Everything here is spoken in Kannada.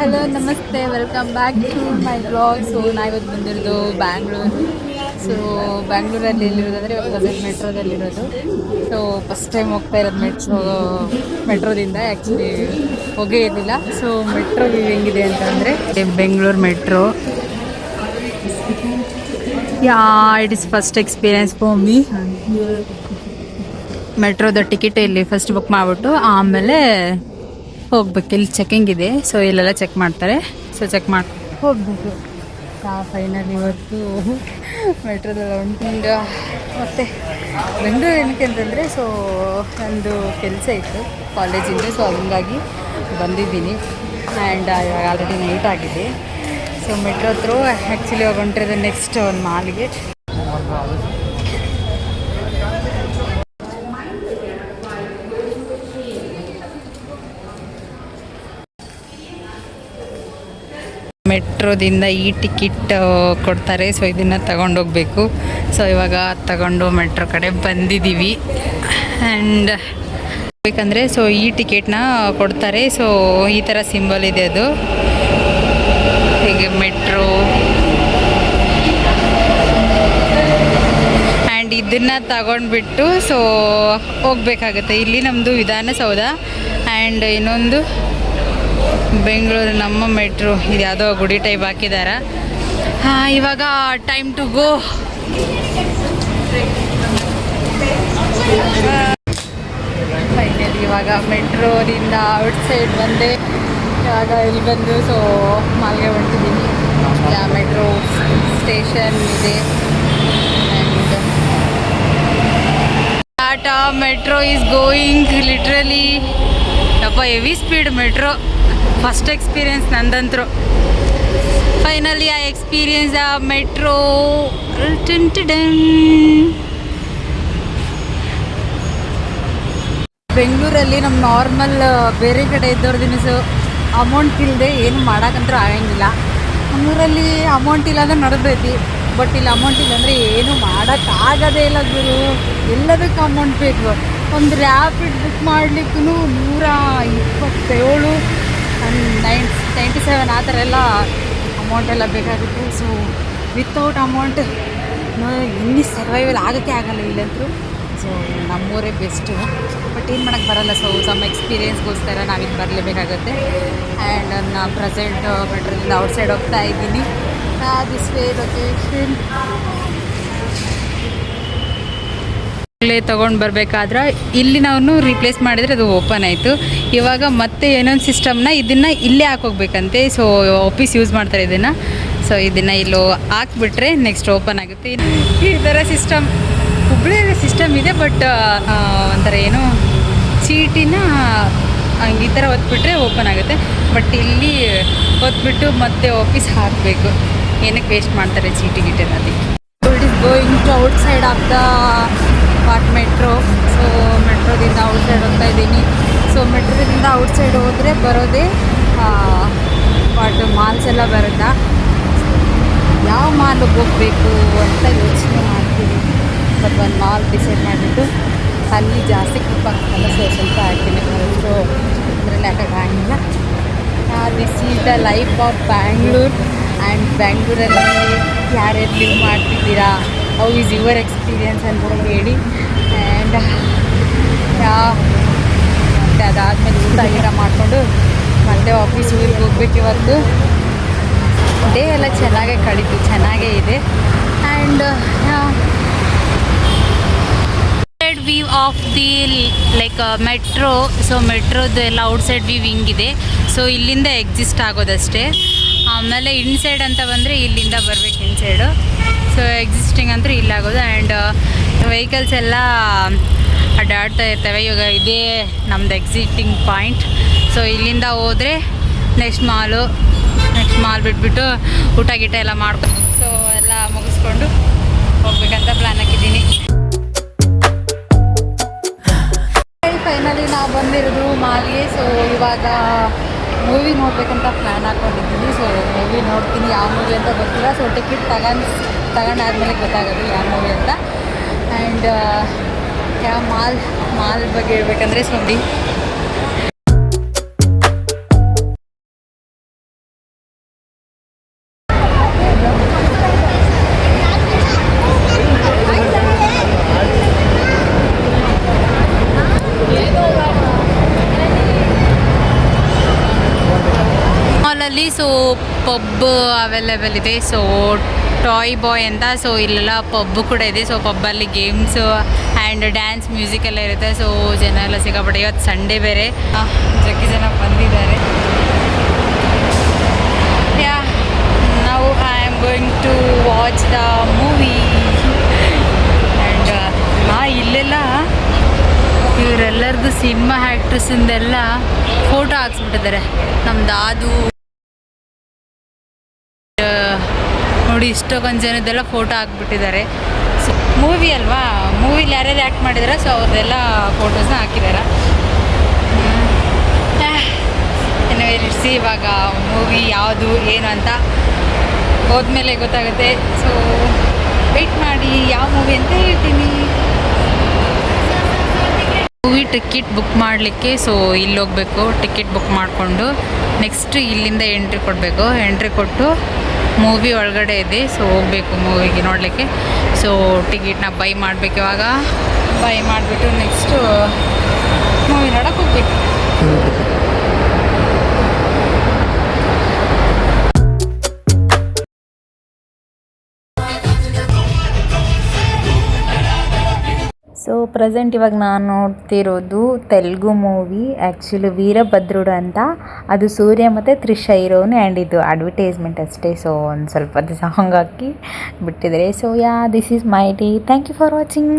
ಹಲೋ ನಮಸ್ತೆ, welcome back to my blog. So ನಾವಿವತ್ತು ಬಂದಿರೋದು ಬ್ಯಾಂಗ್ಳೂರು. ಸೊ ಬ್ಯಾಂಗ್ಳೂರಲ್ಲಿ ಎಲ್ಲಿರೋದಂದರೆ ಇವಾಗ ಪ್ರೆಸೆಂಟ್ ಮೆಟ್ರೋದಲ್ಲಿರೋದು. ಸೊ ಫಸ್ಟ್ ಟೈಮ್ ಹೋಗ್ತಾ ಇರೋದು ಮೆಟ್ರೋದಿಂದ. ಆ್ಯಕ್ಚುಲಿ ಹೋಗೇ ಇರಲಿಲ್ಲ. ಸೊ ಮೆಟ್ರೋ ವ್ಯೂ ಹೆಂಗಿದೆ ಅಂತಂದರೆ Bengaluru metro. It is first experience for me. ಮೆಟ್ರೋದ ಟಿಕೆಟ್ ಇಲ್ಲಿ ಫಸ್ಟ್ ಬುಕ್ ಮಾಡಿಬಿಟ್ಟು ಆಮೇಲೆ ಹೋಗ್ಬೇಕು. ಇಲ್ಲಿ ಚೆಕಿಂಗ್ ಇದೆ, ಸೊ ಇಲ್ಲೆಲ್ಲ ಚೆಕ್ ಮಾಡ್ತಾರೆ. ಸೊ ಚೆಕ್ ಮಾಡಿ ಹೋಗಬೇಕು. ಫೈನಲ್ ಇವತ್ತು ಮೆಟ್ರೋದಲ್ಲಿ ಉಂಟು. ಮತ್ತು ಬೆಂಗಳೂರು ಏನಕ್ಕೆ ಅಂತಂದರೆ ಸೊ ಒಂದು ಕೆಲಸ ಇತ್ತು ಕಾಲೇಜಿಂದ. ಸೊ ಹಂಗಾಗಿ ಬಂದಿದ್ದೀನಿ. ಆ್ಯಂಡ್ ಇವಾಗ ಆಲ್ರೆಡಿ ನೈಟ್ ಆಗಿದೆ. ಸೊ ಮೆಟ್ರೋ ಹತ್ರ ಆ್ಯಕ್ಚುಲಿ ಇವಾಗ ಹೊಂಟಿರೋದು ನೆಕ್ಸ್ಟ್ ಒಂದು ಮಾಲ್ಗೆ. ಮೆಟ್ರೋದಿಂದ ಈ ಟಿಕೆಟ್ ಕೊಡ್ತಾರೆ. ಸೊ ಇದನ್ನು ತಗೊಂಡೋಗ್ಬೇಕು. ಸೊ ಇವಾಗ ತಗೊಂಡು ಮೆಟ್ರೋ ಕಡೆ ಬಂದಿದ್ದೀವಿ. ಆ್ಯಂಡ್ ಬೇಕಂದರೆ ಸೊ ಈ ಟಿಕೆಟ್ನ ಕೊಡ್ತಾರೆ. ಸೊ ಈ ಥರ ಸಿಂಬಲ್ ಇದೆ, ಅದು ಹೀಗೆ ಮೆಟ್ರೋ. ಆ್ಯಂಡ್ ಇದನ್ನು ತಗೊಂಡ್ಬಿಟ್ಟು ಸೊ ಹೋಗ್ಬೇಕಾಗತ್ತೆ. ಇಲ್ಲಿ ನಮ್ಮದು ವಿಧಾನಸೌಧ ಆ್ಯಂಡ್ ಇನ್ನೊಂದು ಬೆಂಗಳೂರು ನಮ್ಮ ಮೆಟ್ರೋ. ಇದು ಯಾವುದೋ ಗುಡಿ ಟೈಪ್ ಹಾಕಿದ್ದಾರೆ. ಇವಾಗ ಟೈಮ್ ಟು ಗೋ. ಫೈನಲಿ ಇವಾಗ ಮೆಟ್ರೋದಿಂದ ಔಟ್ಸೈಡ್ ಬಂದೆ. ಇವಾಗ ಇಲ್ಲಿ ಬಂದು ಸೊ ಮಾಲ್ಗೆ ಹೊಂಟಿದ್ದೀನಿ. ಮೆಟ್ರೋ ಸ್ಟೇಷನ್ ಇದೆ. And Tata metro is going literally. ಅಪ್ಪ heavy speed metro. First experience ನಂದಂತರು. ಫೈನಲಿ ಐ ಎಕ್ಸ್ಪೀರಿಯನ್ಸ್ ಆ ಮೆಟ್ರೋ. ಬೆಂಗಳೂರಲ್ಲಿ ನಮ್ಮ ನಾರ್ಮಲ್ ಬೇರೆ ಕಡೆ ಇದ್ದವ್ರದಿನ ಸೊ ಅಮೌಂಟ್ ಇಲ್ಲದೆ ಏನು ಮಾಡೋಕ್ಕಂತೂ ಆಗಂಗಿಲ್ಲ. ನಮ್ಮೂರಲ್ಲಿ ಅಮೌಂಟ್ ಇಲ್ಲ ಅಂದರೆ ನಡೆದೈತಿ. ಬಟ್ ಇಲ್ಲಿ ಅಮೌಂಟ್ ಇಲ್ಲ ಅಂದರೆ ಏನು ಮಾಡೋಕ್ಕಾಗೋದೇ ಇಲ್ಲ ಗುರು. ಎಲ್ಲದಕ್ಕೂ ಅಮೌಂಟ್ ಬೇಕು. ಒಂದು ರ್ಯಾಪಿಡ್ ಬುಕ್ ಮಾಡಲಿಕ್ಕೂ 127 97 ಆ ಥರ ಎಲ್ಲ ಅಮೌಂಟೆಲ್ಲ ಬೇಕಾಗುತ್ತೆ. ಸೊ ವಿತೌಟ್ ಅಮೌಂಟ್ ಇನ್ನಿ ಸರ್ವೈವಲ್ ಆಗೋಕ್ಕೆ ಆಗಲ್ಲ ಇಲ್ಲಂತೂ. ಸೊ ನಮ್ಮೂರೇ ಬೆಸ್ಟು. ಬಟ್ ಏನು ಮಾಡೋಕ್ಕೆ ಬರೋಲ್ಲ. ಸೊ ಸಮ್ ಎಕ್ಸ್ಪೀರಿಯನ್ಸ್ಗೋಸ್ಕರ ನಾವಿಲ್ಲಿ ಬರಲೇಬೇಕಾಗುತ್ತೆ. ಆ್ಯಂಡ್ ನಾನು ಪ್ರೆಸೆಂಟ್ ಮೆಟ್ರೋದಿಂದ ಔಟ್ಸೈಡ್ ಹೋಗ್ತಾ ಇದ್ದೀನಿ. This way location. ತೊಗೊಂಡು ಬರಬೇಕಾದ್ರೆ ಇಲ್ಲಿ ನಾವು ರೀಪ್ಲೇಸ್ ಮಾಡಿದರೆ ಅದು ಓಪನ್ ಆಯಿತು. ಇವಾಗ ಮತ್ತೆ ಏನೊಂದು ಸಿಸ್ಟಮ್ನ ಇದನ್ನು ಇಲ್ಲೇ ಹಾಕೋಗ್ಬೇಕಂತೆ. ಸೊ ಆಫೀಸ್ ಯೂಸ್ ಮಾಡ್ತಾರೆ ಇದನ್ನು. ಸೊ ಇದನ್ನು ಇಲ್ಲೋ ಹಾಕ್ಬಿಟ್ರೆ ನೆಕ್ಸ್ಟ್ ಓಪನ್ ಆಗುತ್ತೆ. ಈ ಥರ ಸಿಸ್ಟಮ್ ಹುಬ್ಳಿಯಲ್ಲಿ ಸಿಸ್ಟಮ್ ಇದೆ. ಬಟ್ ಒಂಥರ ಏನು ಚೀಟಿನ ಈ ಥರ ಒತ್ಬಿಟ್ರೆ ಓಪನ್ ಆಗುತ್ತೆ. ಬಟ್ ಇಲ್ಲಿ ಒತ್ಬಿಟ್ಟು ಮತ್ತೆ ಆಫೀಸ್ ಹಾಕಬೇಕು. ಏನಕ್ಕೆ ವೇಸ್ಟ್ ಮಾಡ್ತಾರೆ ಚೀಟಿ ಗಿಟೆಲ್ಲ. ಅದಕ್ಕೆ it is going to outside of the metro. So ಮೆಟ್ರೋದಿಂದ ಔಟ್ಸೈಡ್ ಹೋಗ್ತಾ ಇದ್ದೀನಿ. ಸೊ ಮೆಟ್ರೋದಿಂದ ಔಟ್ಸೈಡ್ ಹೋದರೆ ಬರೋದೇ ಮಾಲ್ಸ್ ಎಲ್ಲ ಬರುತ್ತಾ. ಯಾವ ಮಾಲ್ಗೆ ಹೋಗಬೇಕು ಅಂತ ಯೋಚನೆ ಮಾಡ್ತೀನಿ. ಬಟ್ ಒಂದು ಮಾಲ್ ಡಿಸೈಡ್ ಮಾಡಿಬಿಟ್ಟು ಅಲ್ಲಿ ಜಾಸ್ತಿ ಕ್ಲಿಪ್ ಆಗ್ತಲ್ಲ. ಸೊ ಸ್ವಲ್ಪ ಹಾಕ್ತೀನಿ. ಸೊ ಅದರಲ್ಲಿ ಹಾಕೋಕ್ಕಾಗಿಲ್ಲ. This is the life of Bangalore. And ಬ್ಯಾಂಗ್ಳೂರಲ್ಲಿ ಯಾರ್ಯಾರು ಲಿವ್ ಮಾಡ್ತಿದ್ದೀರಾ, ಹೌ ಈಸ್ ಯುವರ್ ಎಕ್ಸ್ಪೀರಿಯನ್ಸ್ ಅಂತ ಹೇಳಿ. ಆ್ಯಂಡ್ ಮತ್ತು ಅದಾದಮೇಲೆ ಊಟ ಮಾಡಿಕೊಂಡು ಮತ್ತೆ ಆಫೀಸ್ ಊರಿಗೆ ಹೋಗ್ಬೇಕು. ಇವತ್ತು ಡೇ ಎಲ್ಲ ಚೆನ್ನಾಗೇ ಕಳೀತು, ಚೆನ್ನಾಗೇ ಇದೆ. And view of the like metro. So ಮೆಟ್ರೋದು ಎಲ್ಲ ಔಟ್ಸೈಡ್ ವ್ಯೂ ಹಿಂಗಿದೆ. ಸೊ ಇಲ್ಲಿಂದ ಎಕ್ಸಿಸ್ಟ್ ಆಗೋದಷ್ಟೇ. ಆಮೇಲೆ ಇನ್ಸೈಡ್ ಅಂತ ಬಂದರೆ ಇಲ್ಲಿಂದ ಬರಬೇಕು ಇನ್ಸೈಡು. ಸೊ ಎಕ್ಸಿಸ್ಟಿಂಗ್ ಅಂದರೆ ಇಲ್ಲಾಗೋದು. ಆ್ಯಂಡ್ ವೆಹಿಕಲ್ಸ್ ಎಲ್ಲ ಅಡ್ಡಾಡ್ತಾ ಇರ್ತವೆ. ಇವಾಗ ಇದೇ ನಮ್ಮದು ಎಕ್ಸಿಟಿಂಗ್ ಪಾಯಿಂಟ್. ಸೊ ಇಲ್ಲಿಂದ ಹೋದರೆ ನೆಕ್ಸ್ಟ್ ಮಾಲ್ ಬಿಟ್ಬಿಟ್ಟು ಊಟ ಗೀಟ ಎಲ್ಲ ಮಾಡ್ಕೊಂಡು ಸೊ ಎಲ್ಲ ಮುಗಿಸ್ಕೊಂಡು ಹೋಗ್ಬೇಕಂತ ಪ್ಲ್ಯಾನ್ ಹಾಕಿದ್ದೀನಿ. ಫೈನಲಿ ನಾವು ಬಂದಿರೋದು ಮಾಲ್ಗೆ. ಸೊ ಇವಾಗ ಮೂವಿ ನೋಡಬೇಕಂತ ಪ್ಲ್ಯಾನ್ ಹಾಕ್ಕೊಂಡಿದ್ದೀನಿ. ಸೊ ಮೂವಿ ನೋಡ್ತೀನಿ. ಯಾವ ಮೂವಿ ಅಂತ ಗೊತ್ತಿಲ್ಲ. ಸೊ ಟಿಕೆಟ್ ತಗೊಂಡಾದ್ಮೇಲೆ ಗೊತ್ತಾಗೋದು ಯಾವ ಮೂವಿ ಅಂತ. ಆ್ಯಂಡ್ ಯಾವ ಮಾಲ್ ಬಗ್ಗೆ ಹೇಳ್ಬೇಕಂದ್ರೆ ಸೊ ಮಾಲಲ್ಲಿ ಸೊ ಪಬ್ ಅವೈಲೇಬಲ್ ಇದೆ. ಸೊ ಟಾಯ್ ಬಾಯ್ ಅಂತ, ಸೊ ಇಲ್ಲೆಲ್ಲ ಪಬ್ ಕೂಡ ಇದೆ. ಸೊ ಪಬ್ಬಲ್ಲಿ ಗೇಮ್ಸ್ ಆ್ಯಂಡ್ ಡ್ಯಾನ್ಸ್ ಮ್ಯೂಸಿಕ್ ಎಲ್ಲ ಇರುತ್ತೆ. ಸೊ ಜನ ಎಲ್ಲ ಸಿಕ್ಕಾಪಟ್ಟೆ, ಇವತ್ತು ಸಂಡೇ ಬೇರೆ, ಜಗ್ಗಿ ಜನ ಬಂದಿದ್ದಾರೆ. Yeah now I am going to watch the movie. And ಇಲ್ಲೆಲ್ಲ ಇವರೆಲ್ಲರದು ಸಿನಿಮಾ ಆ್ಯಕ್ಟ್ರಸ್ಸಿಂದೆಲ್ಲ ಫೋಟೋ ಹಾಕ್ಸ್ಬಿಟ್ಟಿದ್ದಾರೆ. ನಮ್ದು ಅದು ನೋಡಿ, ಇಷ್ಟೊಂದು ಜನದೆಲ್ಲ ಫೋಟೋ ಹಾಕ್ಬಿಟ್ಟಿದ್ದಾರೆ. ಸೊ ಮೂವಿ ಅಲ್ವಾ, ಮೂವಿಲಿ ಯಾರ್ಯಾರು ಆ್ಯಕ್ಟ್ ಮಾಡಿದಾರೆ ಸೊ ಅವ್ರದ್ದೆಲ್ಲ ಫೋಟೋಸ್ನ ಹಾಕಿದ್ದಾರೆ. ಇರಿಸಿ ಇವಾಗ ಮೂವಿ ಯಾವುದು ಏನು ಅಂತ ಹೋದ್ಮೇಲೆ ಗೊತ್ತಾಗುತ್ತೆ. ಸೊ ವೆಯ್ಟ್ ಮಾಡಿ, ಯಾವ ಮೂವಿ ಅಂತ ಹೇಳ್ತೀನಿ. ಮೂವಿ ಟಿಕೆಟ್ ಬುಕ್ ಮಾಡಲಿಕ್ಕೆ ಸೊ ಇಲ್ಲಿ ಹೋಗಬೇಕು. ಟಿಕೆಟ್ ಬುಕ್ ಮಾಡಿಕೊಂಡು ನೆಕ್ಸ್ಟ್ ಇಲ್ಲಿಂದ ಎಂಟ್ರಿ ಕೊಡಬೇಕು. ಎಂಟ್ರಿ ಕೊಟ್ಟು ಮೂವಿ ಒಳಗಡೆ ಇದೆ, ಸೊ ಹೋಗಬೇಕು ಮೂವಿಗೆ ನೋಡಲಿಕ್ಕೆ. ಸೊ ಟಿಕೆಟ್ನ ಬೈ ಮಾಡಬೇಕು. ಇವಾಗ ಬೈ ಮಾಡಿಬಿಟ್ಟು ನೆಕ್ಸ್ಟು ಮೂವಿ ನೋಡೋಕೆ ಹೋಗ್ಬೇಕು. ಸೊ ಪ್ರೆಸೆಂಟ್ ಇವಾಗ ನಾನು ನೋಡ್ತಿರೋದು ತೆಲುಗು ಮೂವಿ, ಆ್ಯಕ್ಚುಲಿ ವೀರಭದ್ರುಡು ಅಂತ. ಅದು ಸೂರ್ಯ ಮತ್ತು ತ್ರಿಷಾ ಇರೋನು, ಆ್ಯಂಡ್ ಇದು ಅಡ್ವರ್ಟೈಸ್ಮೆಂಟ್ ಅಷ್ಟೇ. ಸೊ ಒಂದು ಸ್ವಲ್ಪ ಸಾಂಗ್ ಹಾಕಿ ಬಿಟ್ಟಿದ್ದಾರೆ. So yeah, this is my day. Thank you for watching.